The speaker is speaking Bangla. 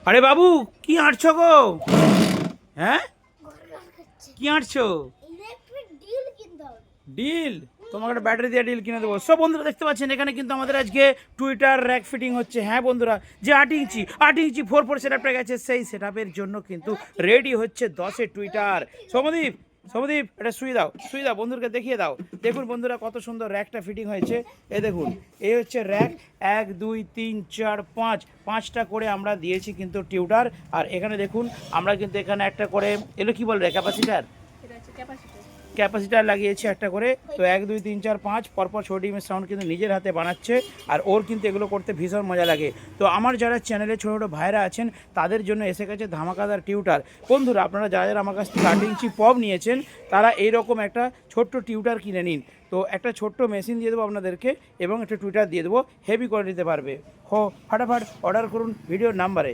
আরে বাবু, কি আঁটছো গো? হ্যাঁ, কি আঁটছো? ডিল? তোমাকে একটা ব্যাটারি দিয়ে ডিল কিনে দেবো। সব বন্ধুরা দেখতে পাচ্ছেন এখানে কিন্তু আমাদের আজকে টুইটার র্যাক ফিটিং হচ্ছে। হ্যাঁ বন্ধুরা, যে 8 ইঞ্চি 4 সেটআপটা গেছে, সেই সেটআপের জন্য কিন্তু রেডি হচ্ছে 10-এর টুইটার। সৌমদীপ, সৌমদীপ, এটা সুই দাও বন্ধুদেরকে দেখিয়ে দাও। দেখুন বন্ধুরা কত সুন্দর র্যাকটা ফিটিং হয়েছে। এই দেখুন, এই হচ্ছে র্যাক। 1 2 3 4 5, 5টা করে আমরা দিয়েছি কিন্তু টিউটার। আর এখানে দেখুন আমরা কিন্তু এখানে একটা করে, এগুলো কি বলে, ক্যাপাসিটার ক্যাপাসিটার লাগিয়েছি একটা করে। তো 1 2 3 4 5 পরপর ছোট ডিমের সাউন্ড কিন্তু নিজের হাতে বানাচ্ছে। আর ওর কিন্তু এগুলো করতে ভীষণ মজা লাগে। তো আমার যারা চ্যানেলে ছোটো ছোটো ভাইরা আছেন তাদের জন্য এসে গেছে ধামাকাদার টিউটার। বন্ধুরা আপনারা যারা যারা আমার কাছ থেকে 8 ইঞ্চি পপ নিয়েছেন তারা এইরকম একটা ছোট্ট টিউটার কিনে নিন। তো একটা ছোট্ট মেশিন দিয়ে দেবো আপনাদেরকে এবং একটা টুইটার দিয়ে দেবো, হেভি করে নিতে পারবে। ফাটাফাট অর্ডার করুন ভিডিওর নাম্বারে।